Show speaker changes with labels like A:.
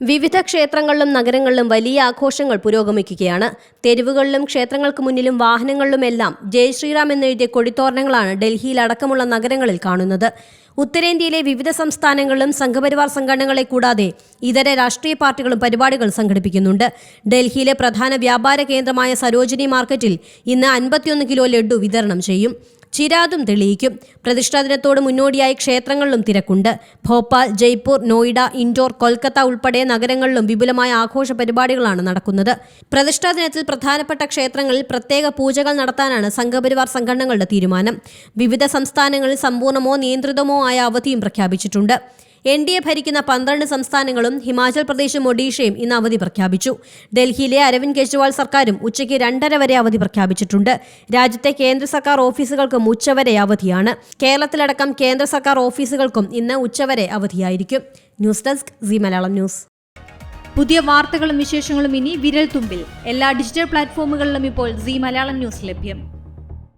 A: വിവിധ ക്ഷേത്രങ്ങളിലും നഗരങ്ങളിലും വലിയ ആഘോഷങ്ങൾ പുരോഗമിക്കുകയാണ്. തെരുവുകളിലും ക്ഷേത്രങ്ങൾക്ക് മുന്നിലും വാഹനങ്ങളിലുമെല്ലാം ജയ് ശ്രീറാം എന്നെഴുതിയ കൊടിത്തോരണങ്ങളാണ് ഡൽഹിയിൽ അടക്കമുള്ള നഗരങ്ങളിൽ കാണുന്നത്. ഉത്തരേന്ത്യയിലെ വിവിധ സംസ്ഥാനങ്ങളിലും സംഘപരിവാർ സംഘടനകളെ കൂടാതെ ഇതര രാഷ്ട്രീയ പാർട്ടികളും പരിപാടികൾ സംഘടിപ്പിക്കുന്നുണ്ട്. ഡൽഹിയിലെ പ്രധാന വ്യാപാര കേന്ദ്രമായ സരോജിനി മാർക്കറ്റിൽ ഇന്ന് 51 കിലോ ലഡ്ഡു വിതരണം ചെയ്യും. ചിരാതും തെളിയിക്കും. പ്രതിഷ്ഠാ ദിനത്തോട് മുന്നോടിയായി ക്ഷേത്രങ്ങളിലും തിരക്കുണ്ട്. ഭോപ്പാൽ, ജയ്പൂർ, നോയിഡ, ഇൻഡോർ, കൊൽക്കത്ത ഉൾപ്പെടെ നഗരങ്ങളിലും വിപുലമായ ആഘോഷ പരിപാടികളാണ് നടക്കുന്നത്. പ്രതിഷ്ഠാ ദിനത്തിൽ പ്രധാനപ്പെട്ട ക്ഷേത്രങ്ങളിൽ പ്രത്യേക പൂജകൾ നടത്താനാണ് സംഘപരിവാർ സംഘടനകളുടെ തീരുമാനം. വിവിധ സംസ്ഥാനങ്ങളിൽ സമ്പൂർണ്ണമോ നിയന്ത്രിതമോ ആയ അവധിയും പ്രഖ്യാപിച്ചിട്ടുണ്ട്. NDA ഭരിക്കുന്ന 12 സംസ്ഥാനങ്ങളും ഹിമാചൽ പ്രദേശും ഒഡീഷയും ഇന്ന് അവധി പ്രഖ്യാപിച്ചു. ഡൽഹിയിലെ അരവിന്ദ് കെജ്രിവാൾ സർക്കാരും ഉച്ചയ്ക്ക് 2:30 വരെ അവധി പ്രഖ്യാപിച്ചിട്ടുണ്ട്. രാജ്യത്തെ കേന്ദ്ര സർക്കാർ ഓഫീസുകൾക്കും ഉച്ചവരെ അവധിയാണ്. കേരളത്തിലടക്കം കേന്ദ്ര സർക്കാർ ഓഫീസുകൾക്കും ഇന്ന് ഉച്ചവരെ അവധിയായിരിക്കും. News desk C Malayalam news.
B: പുതിയ വാർത്തകളും വിശേഷങ്ങളും ഇനി വിരൽ തുമ്പിൽ. എല്ലാ ഡിജിറ്റൽ പ്ലാറ്റ്ഫോമുകളിലും ഇപ്പോൾ സി മലയാളം ന്യൂസ് ലഭ്യം.